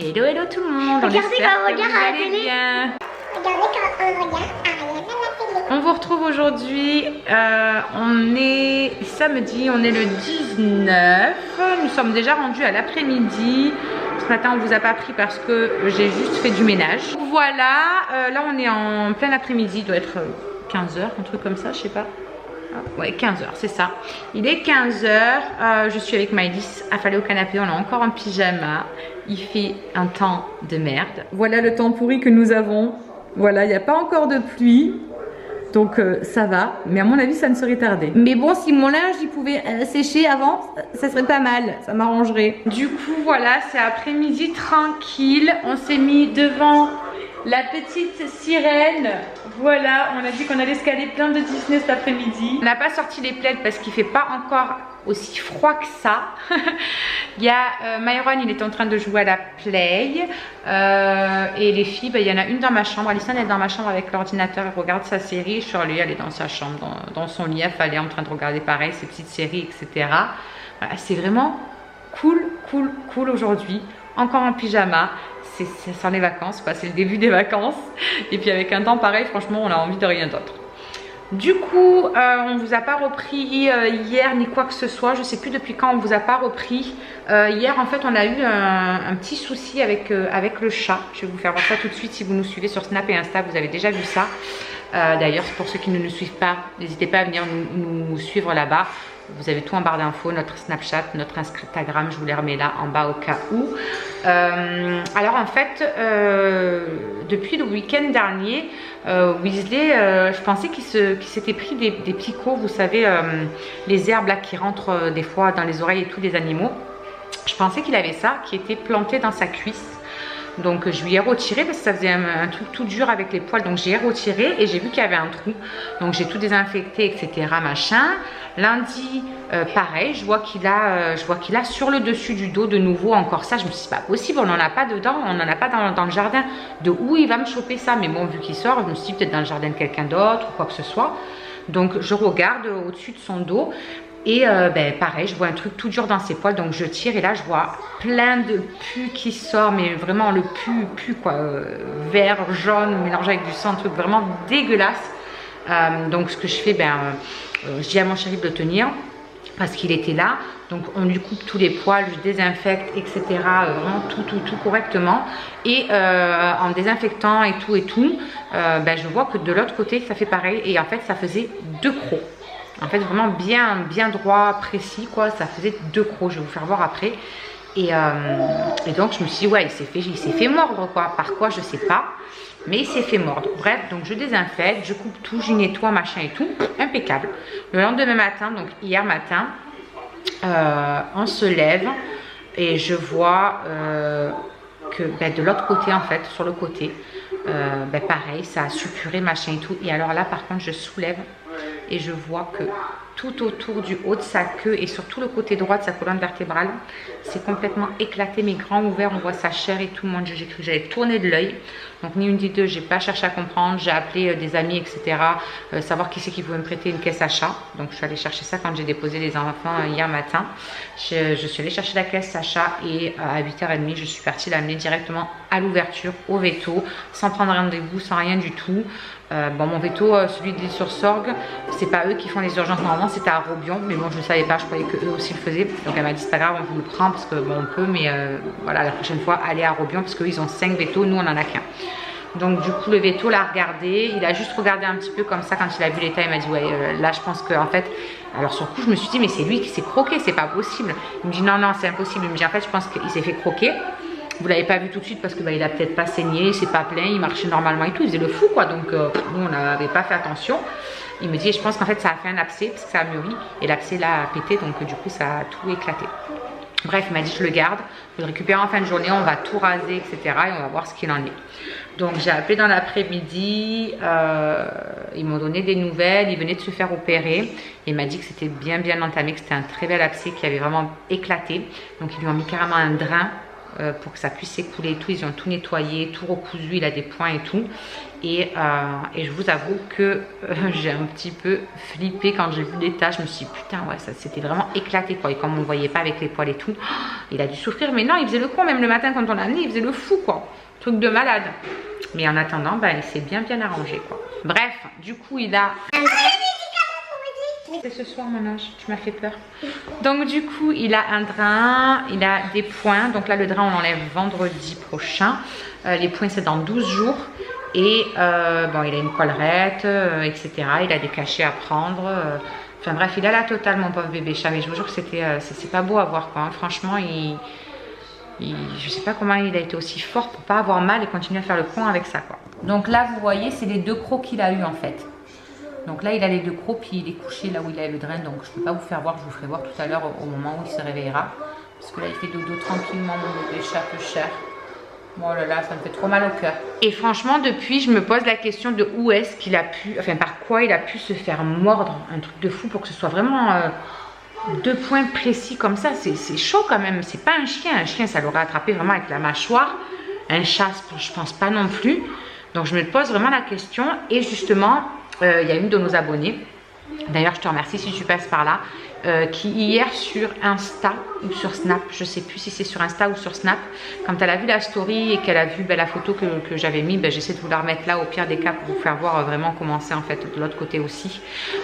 Hello hello tout le monde. Regardez quand on regarde à la télé. Bien. Regardez quand on regarde Ariane à la télé. On vous retrouve aujourd'hui, on est samedi, on est le 19. Nous sommes déjà rendus à l'après-midi. Ce matin on vous a pas pris parce que j'ai juste fait du ménage. Voilà, là on est en plein après-midi, il doit être 15h, un truc comme ça, je sais pas. Ouais, 15h, c'est ça. Il est 15h, je suis avec Maëlys affalée au canapé, on est encore en pyjama. Il fait un temps de merde. Voilà le temps pourri que nous avons. Voilà, il n'y a pas encore de pluie. Donc ça va, mais à mon avis ça ne serait tardé. Mais bon, si mon linge il pouvait sécher avant, ça serait pas mal, ça m'arrangerait. Du coup voilà, c'est après-midi tranquille. On s'est mis devant la petite sirène. Voilà, on a dit qu'on allait se caler plein de Disney cet après-midi. On n'a pas sorti les plaids parce qu'il fait pas encore aussi froid que ça. Il y a Myron, il est en train de jouer à la play. Et les filles, il y en a une dans ma chambre. Alison est dans ma chambre avec l'ordinateur, elle regarde sa série. Shirley, elle est dans sa chambre, dans son lit, elle est en train de regarder pareil, ses petites séries, etc. Voilà, c'est vraiment cool aujourd'hui. Encore en pyjama. C'est sans les vacances, c'est le début des vacances. Et puis avec un temps pareil, franchement, on a envie de rien d'autre. Du coup, on ne vous a pas repris hier ni quoi que ce soit. Je ne sais plus depuis quand on ne vous a pas repris. Hier, en fait, on a eu un petit souci avec le chat. Je vais vous faire voir ça tout de suite. Si vous nous suivez sur Snap et Insta, vous avez déjà vu ça. D'ailleurs, pour ceux qui ne nous suivent pas, n'hésitez pas à venir nous suivre là-bas. Vous avez tout en barre d'infos, notre Snapchat, notre Instagram, je vous les remets là en bas au cas où. Alors en fait, depuis le week-end dernier, Weasley, je pensais qu'il s'était pris des picots, vous savez, les herbes là qui rentrent des fois dans les oreilles et tout des animaux. Je pensais qu'il avait ça, qui était planté dans sa cuisse. Donc je lui ai retiré parce que ça faisait un truc tout dur avec les poils. Donc j'ai retiré et j'ai vu qu'il y avait un trou. Donc j'ai tout désinfecté, etc. Machin. Lundi, pareil, je vois qu'il a sur le dessus du dos de nouveau encore ça. Je me suis dit, c'est pas possible, on n'en a pas dedans, on n'en a pas dans le jardin. De où il va me choper ça? Mais bon, vu qu'il sort, je me suis dit peut-être dans le jardin de quelqu'un d'autre ou quoi que ce soit. Donc je regarde au-dessus de son dos. Et pareil, je vois un truc tout dur dans ses poils, donc je tire et là je vois plein de pus qui sort, mais vraiment le pu quoi, vert, jaune, mélangé avec du sang, un truc vraiment dégueulasse. Donc ce que je fais, je dis à mon chéri de le tenir parce qu'il était là. Donc on lui coupe tous les poils, je désinfecte, etc. Vraiment tout correctement. Et en désinfectant et tout, je vois que de l'autre côté ça fait pareil. Et en fait ça faisait 2 crocs. En fait vraiment bien droit, précis quoi, ça faisait 2 crocs, je vais vous faire voir après. Et donc je me suis dit ouais, il s'est fait mordre quoi, par quoi je sais pas, mais il s'est fait mordre. Bref, donc je désinfecte, je coupe tout, je nettoie machin et tout, impeccable. Le lendemain matin, donc hier matin, on se lève et je vois que de l'autre côté en fait, sur le côté, pareil, ça a suppuré machin et tout. Et alors là par contre je soulève et je vois que tout autour du haut de sa queue et sur tout le côté droit de sa colonne vertébrale, c'est complètement éclaté, mais grand ouvert, on voit sa chair et tout. Mon Dieu, j'ai cru que j'allais tourner de l'œil. Donc ni une ni deux, j'ai pas cherché à comprendre, j'ai appelé des amis, etc. Savoir qui c'est qui pouvait me prêter une caisse à chat. Donc je suis allée chercher ça quand j'ai déposé les enfants hier matin. Je suis allée chercher la caisse à chat et à 8h30, je suis partie l'amener directement à l'ouverture, au veto, sans prendre rendez-vous, sans rien du tout. Mon veto, celui de l'Île-sur-Sorgue, c'est pas eux qui font les urgences normalement, c'était à Robion, mais bon je ne savais pas, je croyais que eux aussi le faisaient. Donc elle m'a dit c'est pas grave, on vous le prend parce que bon on peut, mais voilà, la prochaine fois allez à Robion parce qu'eux ils ont 5 vétos, nous on en a qu'un. Donc du coup le veto l'a regardé, il a juste regardé un petit peu comme ça quand il a vu l'état, il m'a dit ouais là je pense que en fait, alors sur le coup je me suis dit mais c'est lui qui s'est croqué, c'est pas possible. Il me dit non c'est impossible, il me dit en fait je pense qu'il s'est fait croquer. Vous l'avez pas vu tout de suite parce que il a peut-être pas saigné, il s'est pas plaint, il marchait normalement et tout, il faisait le fou quoi. Donc nous on n'avait pas fait attention. Il me dit je pense qu'en fait ça a fait un abcès parce que ça a mûri et l'abcès là a pété, donc du coup ça a tout éclaté. Bref, il m'a dit je le garde, je le récupère en fin de journée, on va tout raser, etc. et on va voir ce qu'il en est. Donc j'ai appelé dans l'après-midi, ils m'ont donné des nouvelles, ils venaient de se faire opérer. Et il m'a dit que c'était bien entamé, que c'était un très bel abcès qui avait vraiment éclaté. Donc ils lui ont mis carrément un drain pour que ça puisse s'écouler et tout. Ils ont tout nettoyé, tout recousu, il a des points et tout. Et je vous avoue que j'ai un petit peu flippé quand j'ai vu l'état. Je me suis dit putain ouais, ça c'était vraiment éclaté quoi. Et comme on ne voyait pas avec les poils et tout, il a dû souffrir. Mais non, il faisait le con, même le matin quand on l'a amené, il faisait le fou quoi. Truc de malade. Mais en attendant, bah, il s'est bien arrangé quoi. Bref, du coup il a... C'est ce soir mon ange, tu m'as fait peur. Donc du coup il a un drain, il a des points. Donc là le drain on l'enlève vendredi prochain. Les points c'est dans 12 jours. Et bon il a une collerette, etc. Il a des cachets à prendre. Enfin bref, il a la totale mon pauvre bébé chat. Mais je vous jure que c'est pas beau à voir quoi. Hein. Franchement je sais pas comment il a été aussi fort pour pas avoir mal et continuer à faire le con avec ça quoi. Donc là vous voyez c'est les 2 crocs qu'il a eu en fait. Donc là il a les 2 crocs puis il est couché là où il a le drain. Donc je peux pas vous faire voir, je vous ferai voir tout à l'heure au moment où il se réveillera. Parce que là il fait dodo tranquillement mon bébé chat peu cher. Oh là là, ça me fait trop mal au cœur. Et franchement, depuis, je me pose la question de où est-ce qu'il a pu, enfin par quoi il a pu se faire mordre. Un truc de fou pour que ce soit vraiment 2 points précis comme ça. C'est chaud quand même. C'est pas un chien. Un chien, ça l'aurait attrapé vraiment avec la mâchoire. Un chat, je pense pas non plus. Donc je me pose vraiment la question. Et justement, il y a une de nos abonnées. D'ailleurs, je te remercie si tu passes par là. Qui hier sur Insta ou sur Snap, je sais plus si c'est sur Insta ou sur Snap, quand elle a vu la story et qu'elle a vu la photo que j'avais mis, j'essaie de vous la remettre là au pire des cas pour vous faire voir vraiment comment c'est en fait de l'autre côté aussi.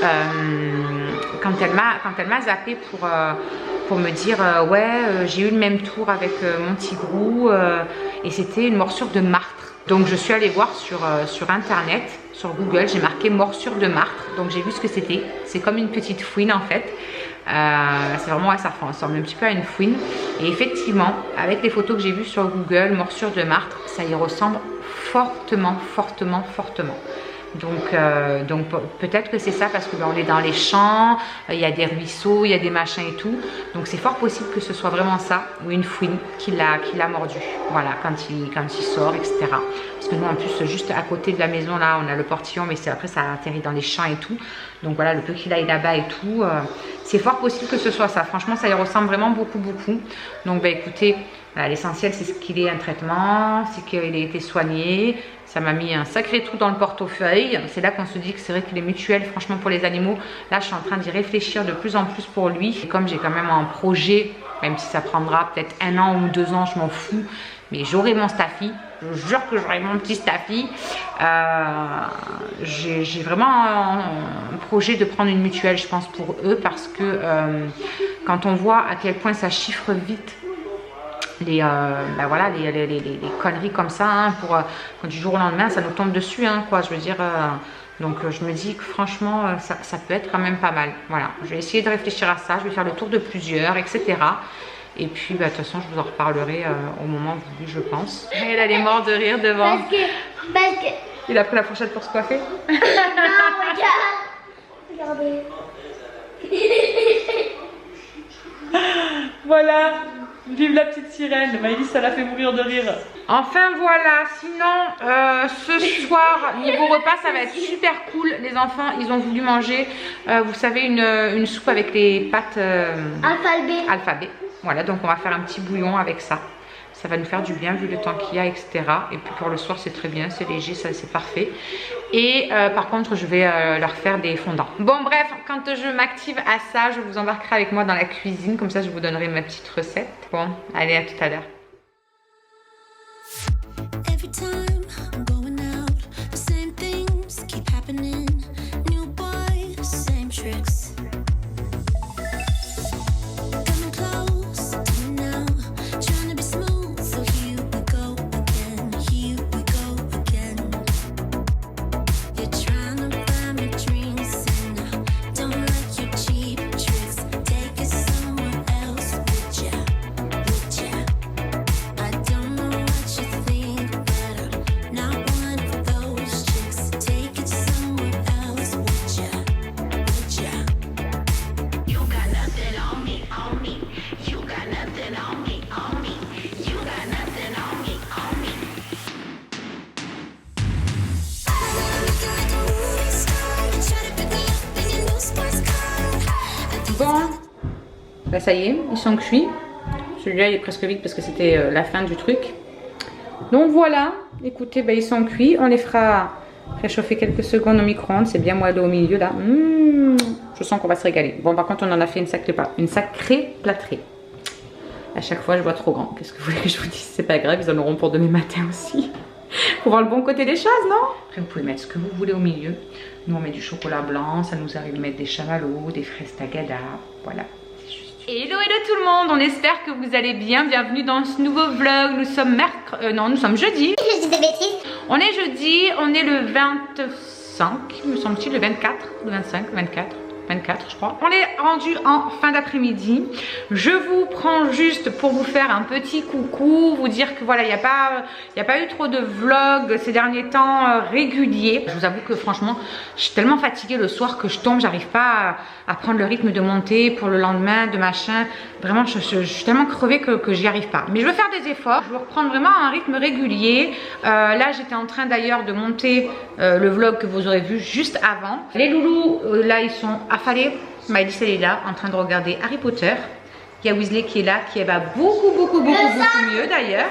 Quand elle m'a zappé pour me dire ouais j'ai eu le même tour avec mon tigrou et c'était une morsure de martre. Donc je suis allée voir sur internet, sur Google, j'ai marqué morsure de martre. Donc j'ai vu ce que c'était. C'est comme une petite fouine en fait. C'est vraiment, ouais, ça ressemble un petit peu à une fouine. Et effectivement, avec les photos que j'ai vues sur Google, morsure de martre, ça y ressemble fortement. Donc peut-être que c'est ça parce que on est dans les champs, il y a des ruisseaux, il y a des machins et tout. Donc c'est fort possible que ce soit vraiment ça ou une fouine qui l'a mordu. Voilà, quand il sort, etc. Parce que nous en plus juste à côté de la maison là, on a le portillon, mais après ça atterrit dans les champs et tout. Donc voilà, le peu qu'il aille là-bas et tout, c'est fort possible que ce soit ça. Franchement, ça y ressemble vraiment beaucoup. Donc écoutez, l'essentiel c'est qu'il ait un traitement, c'est qu'il ait été soigné. Ça m'a mis un sacré trou dans le portefeuille. C'est là qu'on se dit que c'est vrai que les mutuelles, franchement pour les animaux, là je suis en train d'y réfléchir de plus en plus pour lui. Et comme j'ai quand même un projet, même si ça prendra peut-être 1 an ou 2 ans, je m'en fous. Mais j'aurai mon Staffy, je jure que j'aurai mon petit Staffy. J'ai vraiment un projet de prendre une mutuelle, je pense, pour eux. Parce que quand on voit à quel point ça chiffre vite, les conneries comme ça, hein, quand du jour au lendemain ça nous tombe dessus, hein, quoi, je veux dire, donc je me dis que franchement ça peut être quand même pas mal. Voilà, je vais essayer de réfléchir à ça, je vais faire le tour de plusieurs, etc. Et puis de toute façon je vous en reparlerai au moment voulu, je pense. Elle, elle est morte de rire devant Parce que... il a pris la fourchette pour se coiffer. Non, regarde. Regardez. Voilà, vive la petite sirène. Maëlys, ça l'a fait mourir de rire. Enfin voilà, sinon ce soir niveau repas ça va être super cool. Les enfants ils ont voulu manger vous savez une soupe avec les pâtes alphabet. Voilà, donc on va faire un petit bouillon avec ça. Ça va nous faire du bien vu le temps qu'il y a, etc. Et puis pour le soir c'est très bien, c'est léger, ça c'est parfait. Et par contre je vais leur faire des fondants. Bon bref, quand je m'active à ça, je vous embarquerai avec moi dans la cuisine. Comme ça je vous donnerai ma petite recette. Bon, allez, à tout à l'heure. Bon, bah ça y est, ils sont cuits. celui-là il est presque vide parce que c'était la fin du truc. Donc voilà, écoutez, bah, ils sont cuits. On les fera réchauffer quelques secondes au micro-ondes. C'est bien moelleux au milieu là. Je sens qu'on va se régaler. Bon, par contre, on en a fait une sacrée plâtrée. À chaque fois, je vois trop grand. Qu'est-ce que vous voulez que je vous dise? C'est pas grave, ils en auront pour demain matin aussi. Pour voir le bon côté des choses, non? Après, vous pouvez mettre ce que vous voulez au milieu. Nous, on met du chocolat blanc. Ça nous arrive de mettre des chamallows, des fraises tagada. Voilà. Hello tout le monde, on espère que vous allez bien. Bienvenue dans ce nouveau vlog. Nous sommes nous sommes jeudi. Je dis des bêtises. On est jeudi, on est le 25, me semble-t-il, le 24, le 25, le 24 je crois. On est rendu en fin d'après-midi. Je vous prends juste pour vous faire un petit coucou, vous dire que voilà, il n'y a pas eu trop de vlogs ces derniers temps réguliers. Je vous avoue que franchement, je suis tellement fatiguée le soir que je tombe, j'arrive pas à prendre le rythme de monter pour le lendemain, de machin. Vraiment, je suis tellement crevée que j'y arrive pas. Mais je veux faire des efforts, je veux reprendre vraiment un rythme régulier. Là, j'étais en train d'ailleurs de monter le vlog que vous aurez vu juste avant. Les loulous, là, ils sont affalés. Maëlys, elle est là, en train de regarder Harry Potter. Il y a Weasley qui est là, qui va beaucoup mieux d'ailleurs.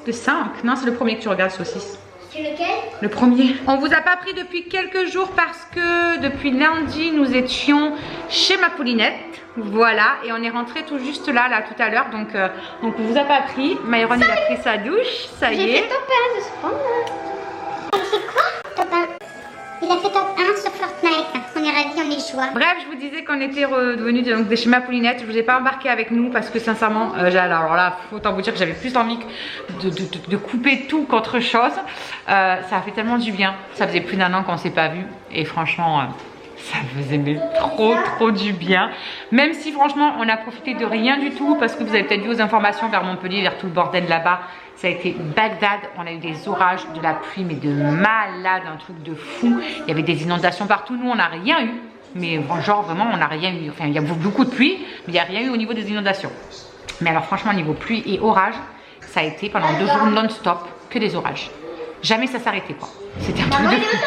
Le 5, non, c'est le premier que tu regardes, saucisse. C'est lequel? Le premier. On vous a pas pris depuis quelques jours parce que depuis lundi, nous étions chez ma Paulinette. Voilà, et on est rentré tout juste là tout à l'heure. Donc on vous a pas pris. Myron, il a pris sa douche, ça y est. J'ai fait top 1 de ce moment. Il fait quoi, top 1? Il a fait top 1 sur Fortnite. On est ravis, on est joie. Bref, je vous disais qu'on était revenus de chez ma Paulinette. Je vous ai pas embarqué avec nous parce que sincèrement, alors là, faut autant vous dire que j'avais plus envie de couper tout qu'autre chose. Ça a fait tellement du bien. Ça faisait plus d'1 an qu'on s'est pas vu et franchement, ça faisait trop du bien. Même si franchement, on a profité de rien du tout parce que vous avez peut-être vu aux informations vers Montpellier, vers tout le bordel là-bas. Ça a été Bagdad, on a eu des orages, de la pluie, mais de malade, un truc de fou. Il y avait des inondations partout. Nous, on n'a rien eu. Mais genre, vraiment, on n'a rien eu. Enfin, il y a beaucoup de pluie, mais il n'y a rien eu au niveau des inondations. Mais alors, franchement, au niveau pluie et orage, ça a été pendant 2 jours non-stop que des orages. Jamais ça s'arrêtait, quoi. C'était un truc de fou.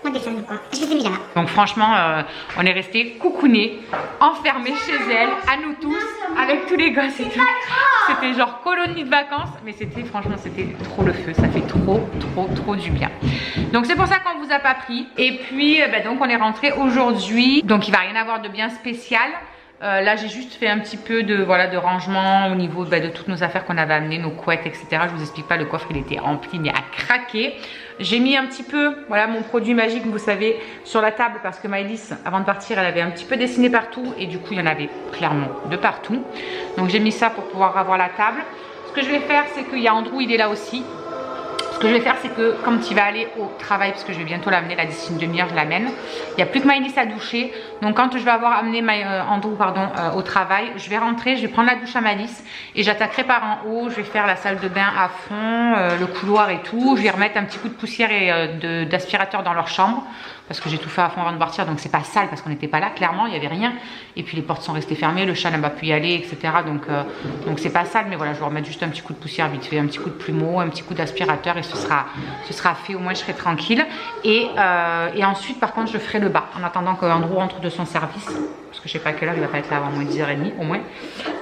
On descend quoi? Je les ai mis là-bas. Donc franchement, on est resté coucounés, enfermés chez elle, à nous tous, avec tous les gosses et tout. C'était genre colonie de vacances, mais franchement, c'était trop le feu. Ça fait trop du bien. Donc c'est pour ça qu'on vous a pas pris. Et puis, donc on est rentré aujourd'hui. Donc il va rien avoir de bien spécial. Là j'ai juste fait un petit peu de rangement au niveau de toutes nos affaires qu'on avait amenées, nos couettes, etc. Je vous explique pas, le coffre il était rempli mais à craquer. J'ai mis un petit peu, voilà, mon produit magique, vous savez, sur la table parce que Maëlys, avant de partir, elle avait un petit peu dessiné partout et du coup il y en avait clairement de partout. Donc j'ai mis ça pour pouvoir avoir la table. Ce que je vais faire, c'est qu'il y a Andrew, il est là aussi. Ce que je vais faire, c'est que quand il va aller au travail, parce que je vais bientôt l'amener, là d'ici une demi-heure, je l'amène. Il n'y a plus que Maëlys à doucher. Donc quand je vais avoir amené Andrew au travail, je vais rentrer, je vais prendre la douche à Maëlys et j'attaquerai par en haut. Je vais faire la salle de bain à fond, le couloir et tout. Je vais remettre un petit coup de poussière et d'aspirateur dans leur chambre. Parce que j'ai tout fait à fond avant de partir, donc c'est pas sale parce qu'on n'était pas là, clairement, il n'y avait rien. Et puis les portes sont restées fermées, le chat n'a pas pu y aller, etc. Donc c'est pas sale, mais voilà, je vais remettre juste un petit coup de poussière vite fait, un petit coup de plumeau, un petit coup d'aspirateur et ce sera fait, au moins je serai tranquille. Et ensuite, par contre, je ferai le bas en attendant qu'Andrew rentre de son service. Parce que je sais pas à quelle heure, il va pas être là avant moins 10h30 au moins.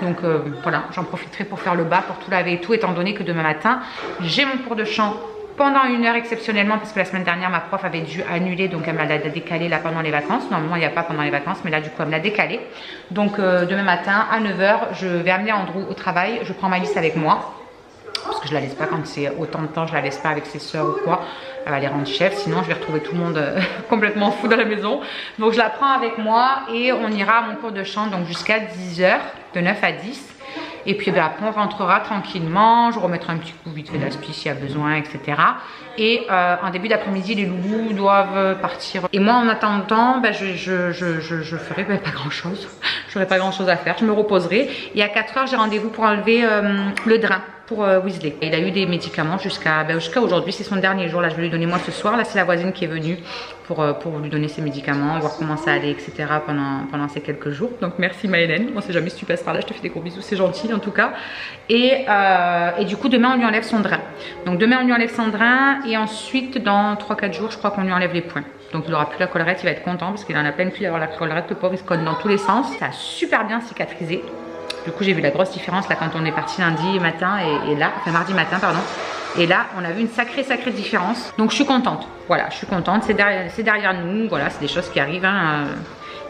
Donc voilà, j'en profiterai pour faire le bas, pour tout laver et tout, étant donné que demain matin, j'ai mon cours de chant pendant 1 heure exceptionnellement parce que la semaine dernière ma prof avait dû annuler, donc elle me l'a décalé là pendant les vacances. Normalement il n'y a pas pendant les vacances, mais là du coup elle me l'a décalé. Donc demain matin à 9h je vais amener Andrew au travail, je prends Maëlys avec moi parce que je la laisse pas quand c'est autant de temps, je la laisse pas avec ses soeurs ou quoi, elle va les rendre chef, sinon je vais retrouver tout le monde complètement fou dans la maison. Donc je la prends avec moi et on ira à mon cours de chant donc jusqu'à 10h, de 9 à 10. Et puis après on rentrera tranquillement, je remettrai un petit coup vite fait d'aspi s'il y a besoin, etc. Et en début d'après-midi, les loulous doivent partir. Et moi en attendant, je ferai pas grand chose. J'aurai pas grand chose à faire, je me reposerai. Et à 4h, j'ai rendez-vous pour enlever le drain pour Weasley. Il a eu des médicaments jusqu'à aujourd'hui, c'est son dernier jour. Là je vais lui donner moi ce soir. Là c'est la voisine qui est venue pour lui donner ses médicaments, voir comment ça allait, etc. pendant ces quelques jours. Donc merci Maëlène, on sait jamais si tu passes par là, je te fais des gros bisous, c'est gentil en tout cas. Et du coup demain on lui enlève son drain. Donc demain on lui enlève son drain et ensuite dans 3-4 jours je crois qu'on lui enlève les poings. Donc il n'aura plus la collerette, il va être content parce qu'il en a plein de pluie d'avoir la collerette, le pauvre il se colle dans tous les sens. Ça a super bien cicatrisé. Du coup, j'ai vu la grosse différence là quand on est parti lundi matin et là, enfin mardi matin, pardon. Et là, on a vu une sacrée différence. Donc, je suis contente. Voilà, je suis contente. C'est derrière nous. Voilà, c'est des choses qui arrivent. Hein.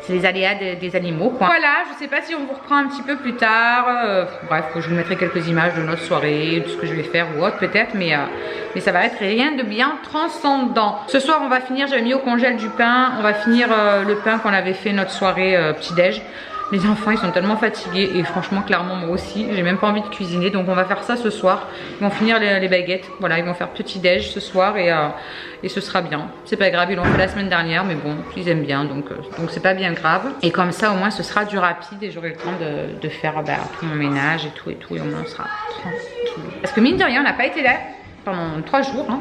C'est les aléas des animaux, quoi. Voilà, je sais pas si on vous reprend un petit peu plus tard. Bref, je vous mettrai quelques images de notre soirée, de ce que je vais faire ou autre peut-être. Mais ça va être rien de bien transcendant. Ce soir, on va finir, j'avais mis au congèle du pain. On va finir le pain qu'on avait fait notre soirée petit-déj. Les enfants, ils sont tellement fatigués et franchement, clairement, moi aussi, j'ai même pas envie de cuisiner. Donc, on va faire ça ce soir. Ils vont finir les baguettes. Voilà, ils vont faire petit-déj ce soir et ce sera bien. C'est pas grave, ils l'ont fait la semaine dernière, mais bon, ils aiment bien, donc c'est pas bien grave. Et comme ça, au moins, ce sera du rapide et j'aurai le temps de faire tout mon ménage et tout, et au moins, on sera tranquille. Parce que mine de rien, on n'a pas été là pendant 3 jours, hein.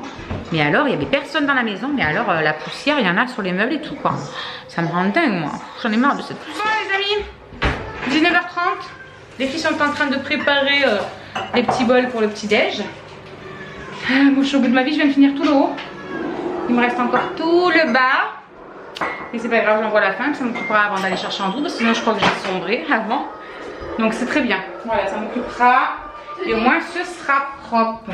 Mais alors, il y avait personne dans la maison, mais alors, la poussière, il y en a sur les meubles et tout, quoi. Ça me rend dingue, moi. J'en ai marre de cette poussière. Bon, les amis, 19h30, les filles sont en train de préparer les petits bols pour le petit-déj. Moi, je suis au bout de ma vie, je viens de finir tout le haut. Il me reste encore tout le bas. Et c'est pas grave, j'envoie la fin, ça m'occupera avant d'aller chercher en double, sinon je crois que j'ai sombré avant. Donc c'est très bien. Voilà, ça m'occupera. Et au moins ce sera propre.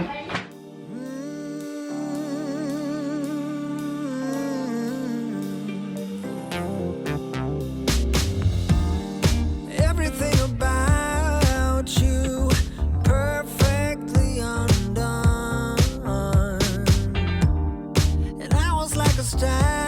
Style